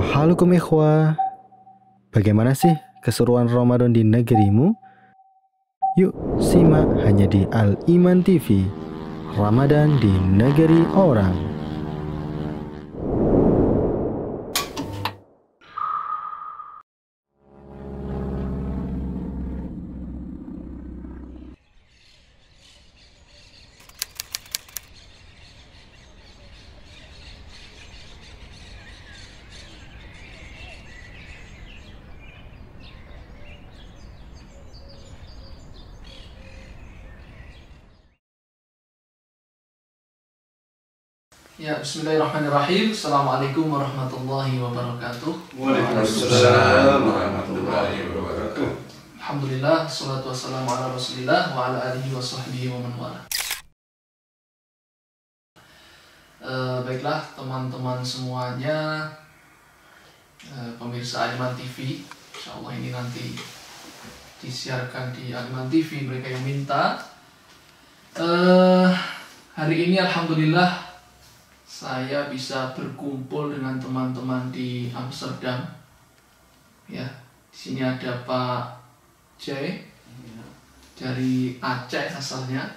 Halo ikhwah, bagaimana sih keseruan Ramadan di negerimu? Yuk simak hanya di Al Iman TV, Ramadan di negeri orang. Ya, bismillahirrahmanirrahim. Assalamualaikum warahmatullahi wabarakatuh. Waalaikumsalam warahmatullahi wabarakatuh. Alhamdulillah, salatu wassalamu ala rasulillah wa ala alihi wa sahbihi wa man wala. Baiklah teman-teman semuanya, pemirsa Al-Iman TV, insyaallah ini nanti disiarkan di Al-Iman TV, mereka yang minta. Hari ini alhamdulillah saya bisa berkumpul dengan teman-teman di Amsterdam. Ya, di sini ada Pak J dari Aceh asalnya.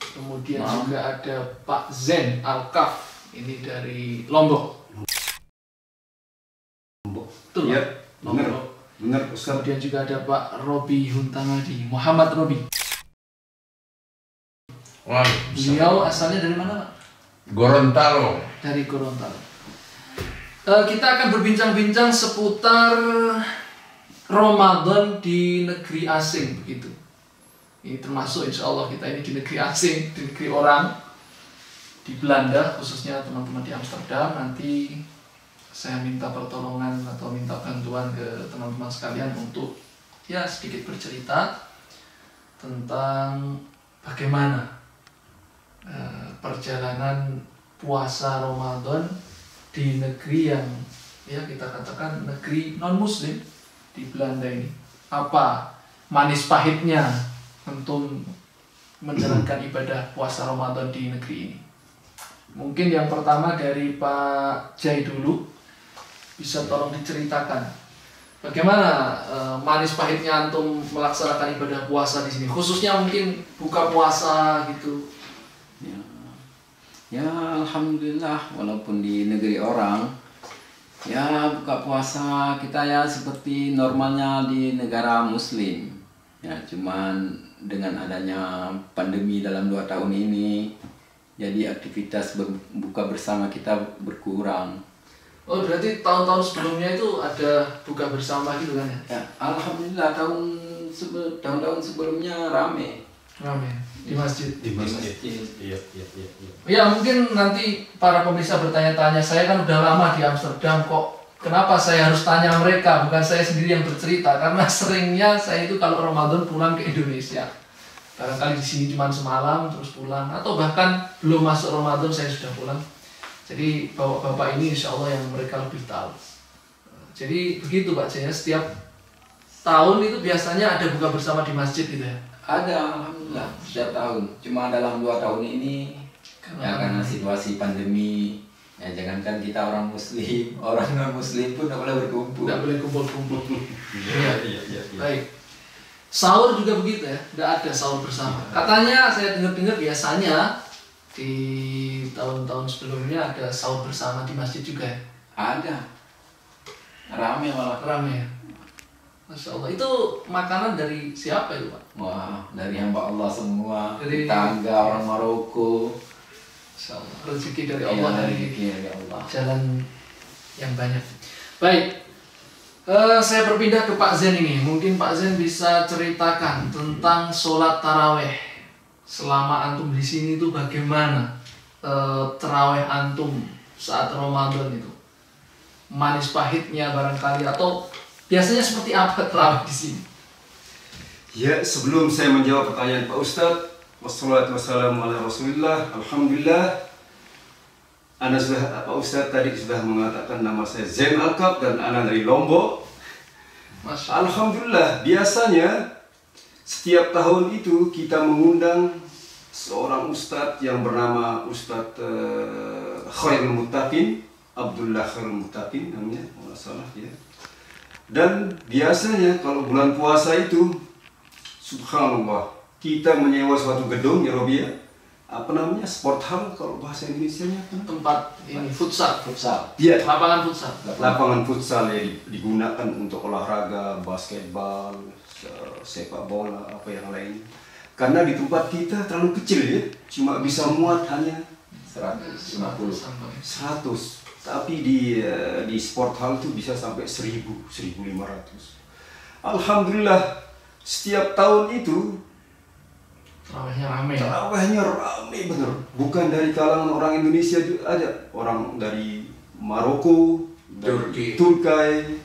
Kemudian juga ada Pak Zen Alkaf, ini dari Lombok. Betul, Ya, Lombok. benar Ustaz. Kemudian juga ada Pak Robi Huntamadi, Muhammad Robi. Beliau asalnya dari mana, Pak? Gorontalo. Dari Gorontalo. Kita akan berbincang-bincang seputar Ramadan di negeri asing, begitu. Ini termasuk insya Allah kita ini di negeri asing, di negeri orang, di Belanda, khususnya teman-teman di Amsterdam. Nanti saya minta pertolongan atau minta bantuan ke teman-teman sekalian untuk ya sedikit bercerita tentang bagaimana perjalanan puasa Ramadan di negeri yang ya kita katakan negeri non muslim di Belanda ini. Apa manis pahitnya untuk menjalankan ibadah puasa Ramadan di negeri ini. Mungkin yang pertama dari Pak Jai dulu, bisa tolong diceritakan bagaimana manis pahitnya antum melaksanakan ibadah puasa di sini, khususnya mungkin buka puasa gitu. Ya, alhamdulillah, walaupun di negeri orang, ya buka puasa kita ya seperti normalnya di negara muslim. Ya, cuman dengan adanya pandemi dalam 2 tahun ini, jadi aktivitas buka bersama kita berkurang. Oh, berarti tahun-tahun sebelumnya itu ada buka bersama gitu kan ya? Ya, alhamdulillah tahun-tahun sebelumnya rame Di masjid. Di masjid. Iya. Ya, mungkin nanti para pemirsa bertanya-tanya, saya kan udah lama di Amsterdam kok, kenapa saya harus tanya mereka, bukan saya sendiri yang bercerita? Karena seringnya saya itu kalau Ramadan pulang ke Indonesia, barangkali di sini cuma semalam terus pulang, atau bahkan belum masuk Ramadan saya sudah pulang. Jadi bapak-bapak ini insya Allah yang mereka lebih tahu. Jadi begitu Pak Jaya, setiap tahun itu biasanya ada buka bersama di masjid gitu ya? Ada, alhamdulillah, setiap tahun. Cuma dalam 2 tahun ini, karena situasi pandemi, ya jangankan kita orang muslim, orang non muslim pun tidak boleh berkumpul. Tidak boleh kumpul-kumpul. Iya. Baik. Sahur juga begitu ya, tidak ada sahur bersama. Katanya saya dengar-dengar biasanya di tahun-tahun sebelumnya ada sahur bersama di masjid juga ya? Ada. Rame malah. Rame ya? Masya Allah. Itu makanan dari siapa itu Pak? Wah, dari hamba Allah semua, Dari- tetangga orang Maroko. Masya Allah. Rezeki dari Allah, dari dari Allah. jalan yang banyak. Baik. Saya berpindah ke Pak Zen ini. Mungkin Pak Zen bisa ceritakan tentang sholat taraweh. Selama antum di sini itu bagaimana taraweh antum saat Ramadan itu? Manis pahitnya barangkali, atau biasanya seperti apa taraweh di sini? Ya, sebelum saya menjawab pertanyaan Pak Ustadz, wassalatu wassalamu ala rasulillah, alhamdulillah. Pak Ustadz tadi sudah mengatakan nama saya Zen Alkaf dan Ana dari Lombok. Masya Allah. Alhamdulillah, biasanya setiap tahun itu kita mengundang seorang ustadz yang bernama Ustadz Khairul Muttaqin Abdullah Khairul Muttaqin namanya, kalau nggak salah ya. Dan biasanya kalau bulan puasa itu, subhanallah, kita menyewa suatu gedung ya Robi ya, apa namanya, sport hall kalau bahasa Indonesianya apa? Tempat ini futsal. Iya, Lapangan futsal. lapangan futsal ya digunakan untuk olahraga, basketbal, sepak bola, apa yang lain. Karena di tempat kita terlalu kecil ya, cuma bisa muat hanya 150. 100. Tapi di sport hall itu bisa sampai 1000, 1500. Alhamdulillah setiap tahun itu Terawihnya rame. terawihnya rame bener. Bukan dari kalangan orang Indonesia juga ada, orang dari Maroko, dari Turki,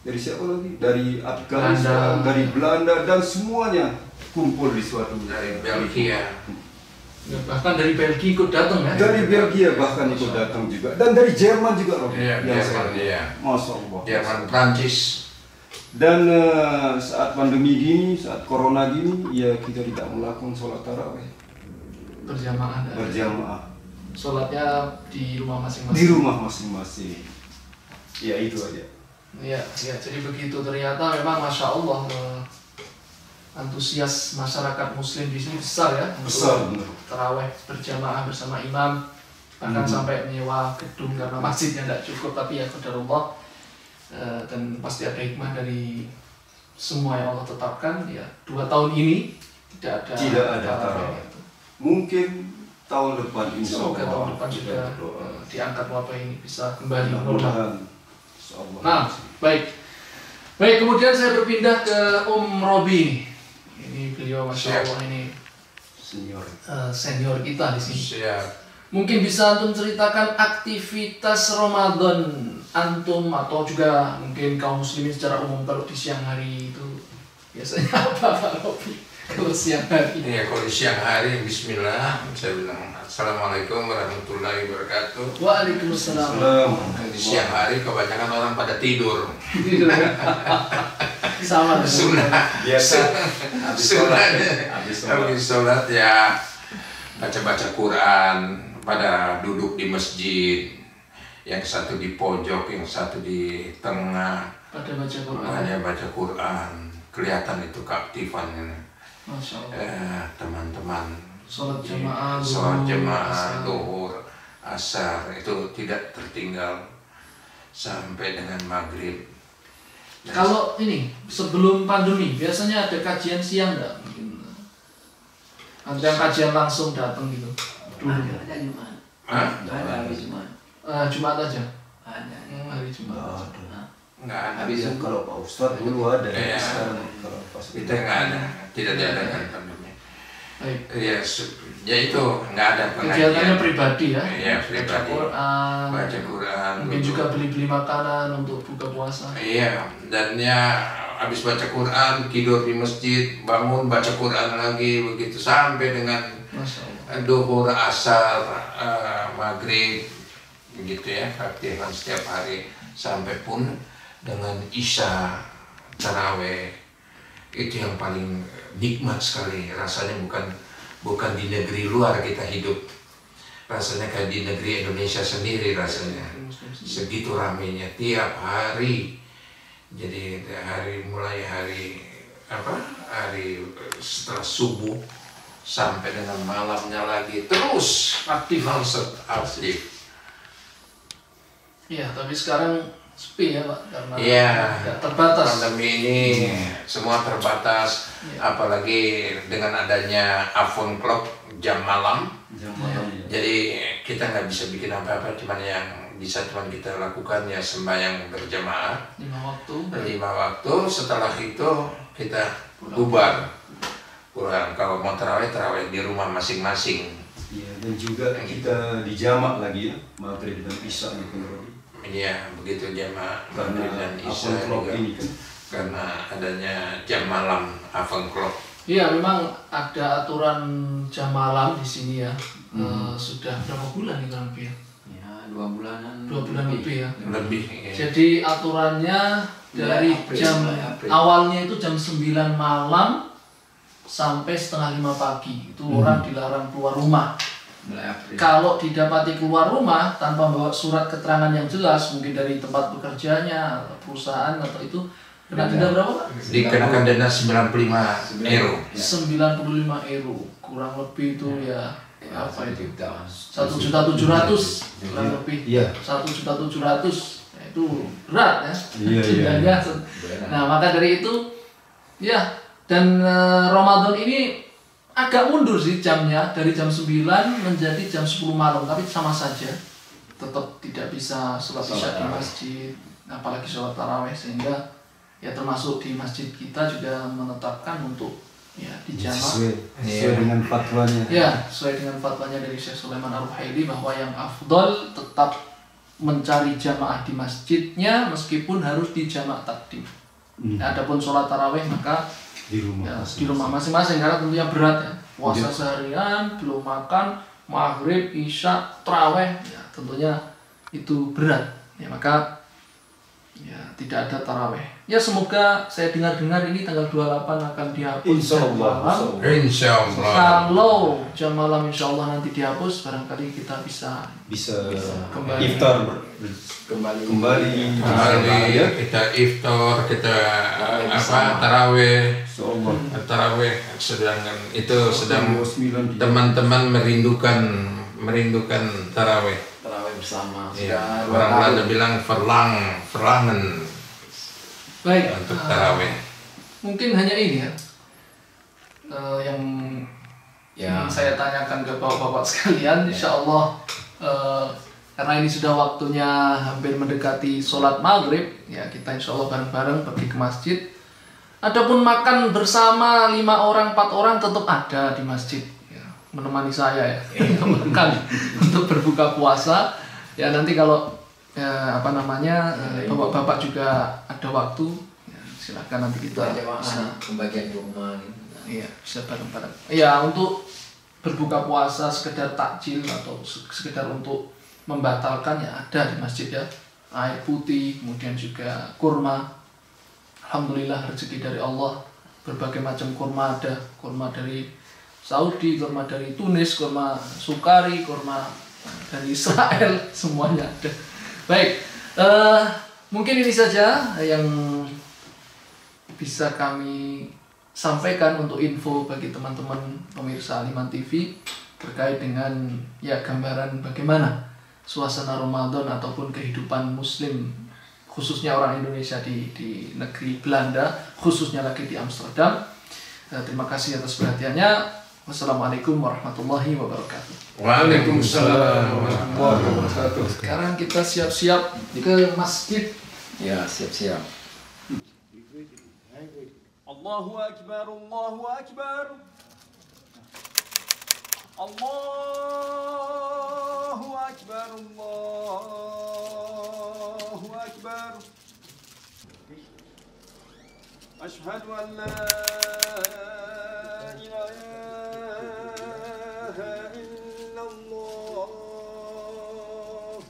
dari siapa lagi? Dari Afghanistan, dari Belanda, dan semuanya kumpul di suatu Dari Belgia. Ya, bahkan dari Belgia ikut datang ya. Dari Belgia bahkan ikut datang juga, dan dari Jerman juga loh. Iya, Jerman, iya. Masya Allah. Jerman, Prancis. Dan saat pandemi gini, saat corona gini, ya kita tidak melakukan sholat tarawih Berjamaah. berjamaah Sholatnya di rumah masing-masing. di rumah masing-masing. Ya itu aja. Iya, ya, jadi begitu ternyata memang masya Allah antusias masyarakat Muslim di sini besar ya. Besar, untuk benar. taraweh berjamaah bersama imam, bahkan sampai menyewa gedung karena masjidnya tidak cukup, tapi ya qadarullah. Dan pasti ada hikmah dari semua yang Allah tetapkan. Ya 2 tahun ini tidak ada tarawih. Mungkin tahun depan insya Semoga Allah tahun depan kita juga berdoa. diangkat wabah ini bisa kembali normal. Mudah-mudahan. Insya Allah. Nah, baik, kemudian saya berpindah ke Robi. Ini beliau masya Allah ini Senior. senior kita di sini. Siap. Mungkin bisa antum ceritakan aktivitas Ramadan antum atau juga mungkin kaum muslimin secara umum kalau di siang hari itu biasanya apa Pak Robi? Kalau siang hari. Iya, kalau di siang hari, Bismillah, saya bilang Assalamualaikum warahmatullahi wabarakatuh. Waalaikumsalam. Salam. Di siang hari kebanyakan orang pada tidur. Sama dengan Sunnah. Biasa. Habis sholat ya baca-baca Quran, pada duduk di masjid. Yang satu di pojok, yang satu di tengah. pada baca Quran. Hanya baca Quran. Kelihatan itu keaktifannya. Masya Allah. Teman-teman Sholat jamaah, sholat zuhur, jamaah, asar. duhur, asar itu tidak tertinggal sampai dengan maghrib. Dan Kalau ini sebelum pandemi biasanya ada kajian siang nggak? Mungkin ada yang kajian langsung datang gitu. Dulu. Ada Jumat. Hah? Ada hari Jumat. Jumat aja. Ada. Hari Jumat. nggak ada. Habis Bisa kalau Pak Ustadz dulu ada. Iya. Sekarang kalau pas Kita nggak ada, tidak diadakan pandemi. Baik. Ya itu nggak ada Kegiatannya pengajian. pribadi ya. Iya, Baca pribadi. Quran. Baca Quran. Mungkin duduk. juga beli-beli makanan untuk buka puasa. Iya, dan ya habis baca Quran tidur di masjid, bangun baca Quran lagi begitu sampai dengan Masya Allah. duhur, asar, maghrib, begitu ya, aktifan setiap hari sampai pun dengan isya, taraweh itu yang paling nikmat sekali rasanya, bukan di negeri luar kita hidup, rasanya kayak di negeri Indonesia sendiri rasanya, segitu ramenya tiap hari. Jadi mulai hari setelah subuh sampai dengan malamnya lagi terus Aktif. aktif. Iya, tapi sekarang sepi ya Pak, karena Iya, terbatas. pandemi ini semua terbatas, apalagi dengan adanya iPhone clock jam malam. Jam malam ya. Jadi kita nggak bisa bikin apa-apa, cuman yang bisa kita lakukan ya sembahyang berjamaah 5 waktu. 5 waktu. Setelah itu kita bubar pulang. Kalau mau terawih di rumah masing-masing. Iya, dan juga kita dijamak lagi ya, maghrib dan isya gitu. Iya, begitu jamaah Karena maghrib dan isya iPhone clock juga. ini kan. Karena adanya jam malam iPhone clock. Iya, memang ada aturan jam malam di sini ya. Sudah berapa bulan nih kurang lebih ya? Ya, 2 bulanan. 2 bulan lebih ya. Lebih ya. Jadi aturannya dari April, jam April. awalnya itu jam 9 malam sampai setengah 5 pagi. Itu orang dilarang keluar rumah. mulai April. Kalau didapati keluar rumah tanpa bawa surat keterangan yang jelas, mungkin dari tempat bekerjanya, atau perusahaan atau itu, kena denda berapa Pak? Dikenakan denda 95 euro. 95 euro, kurang lebih itu ya apa itu? 1.700.000 kurang lebih. Iya. 1.700.000 itu berat ya. Iya, Dendanya. Nah maka dari itu ya, dan Ramadan ini agak mundur sih jamnya, dari jam 9 menjadi jam 10 malam, tapi sama saja tetap tidak bisa sholat isya di masjid, apalagi sholat taraweh, sehingga ya termasuk di masjid kita juga menetapkan untuk ya dijamak Sesuai dengan fatwanya. ya, sesuai dengan fatwanya dari Syekh Sulaiman Ar-Ruhaili, bahwa yang afdol tetap mencari jamaah di masjidnya meskipun harus di jamaah takdim. Adapun sholat taraweh maka Di rumah. ya, di rumah masing-masing, karena tentunya berat ya, puasa seharian belum makan, maghrib, isya, taraweh ya, tentunya itu berat ya, maka ya tidak ada taraweh ya. Semoga saya dengar-dengar ini tanggal 28 akan dihapus jam malam. Insya Allah. Kalau jam malam insya Allah nanti dihapus, barangkali kita bisa kembali. Iftar kembali ya. Kita iftar, kita taraweh. Taraweh sedangkan itu sedang teman-teman merindukan taraweh. tarawih bersama. Ya, Sudah 2 orang tahun. Belanda bilang verlangen Baik, untuk taraweh. mungkin hanya ini ya yang ingin saya tanyakan ke bapak-bapak sekalian. Insya Allah karena ini sudah waktunya hampir mendekati sholat maghrib ya, kita insya Allah bareng-bareng pergi ke masjid. Adapun makan bersama 5 orang, 4 orang tetap ada di masjid ya, menemani saya ya makan untuk berbuka puasa ya. Nanti kalau bapak-bapak juga ada waktu ya, silakan nanti kita bisa pembagian rumah gitu. iya, bisa bareng-bareng ya, untuk berbuka puasa sekedar takjil atau sekedar untuk membatalkan ya, ada di masjid ya, air putih, kemudian juga kurma. Alhamdulillah rezeki dari Allah, berbagai macam kurma ada, kurma dari Saudi, kurma dari Tunis, kurma Sukari, kurma dari Israel, semuanya ada. Baik, mungkin ini saja yang bisa kami sampaikan untuk info bagi teman-teman pemirsa Al-Iman TV terkait dengan ya gambaran bagaimana suasana Ramadan ataupun kehidupan Muslim, khususnya orang Indonesia di negeri Belanda, khususnya lagi di Amsterdam. Terima kasih atas perhatiannya. Wassalamualaikum warahmatullahi wabarakatuh. Waalaikumsalam warahmatullahi wabarakatuh. Sekarang kita siap-siap ke masjid. Ya, siap-siap. Allahu Akbar, Allahu Akbar. Allahu Akbar, Allahu Akbar. Ashhadu an la ilaha illallah.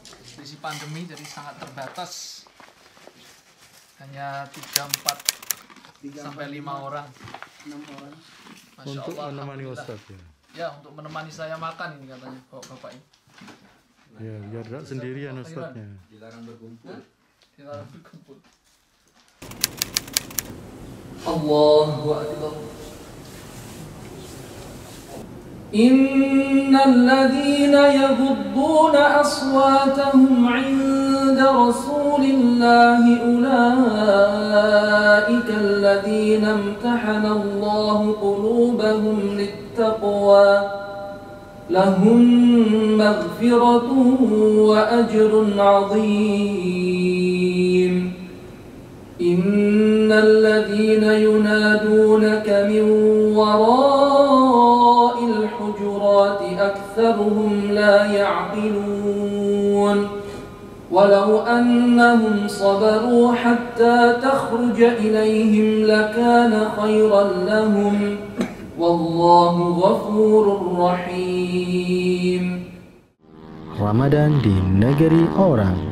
Kondisi pandemi jadi sangat terbatas. Hanya 3-4 sampai 5 orang. 6 orang. Masya Untuk Allah, menemani alhamdulillah. Ustadz ya. Ya, untuk menemani saya makan ini katanya bapak ini. Ya, biar tidak sendirian Ustadznya. Dilarang berkumpul. Dilarang berkumpul. Allahu Akbar. Innal ladzina yaghudduna aswatahum 'inda Rasulillahi ulaika alladzina imtahana Allahu qulubahum lit-taqwa lahum maghfiratun wa ajrun 'adzim. Innal ladzina yunadunaka min wara'il hujurati aktsaruhum la ya'qilun walau annahum sabaru hatta takhruja ilaihim lakana khairan lahum wallahu ghafurur rahim. Ramadan di negeri orang.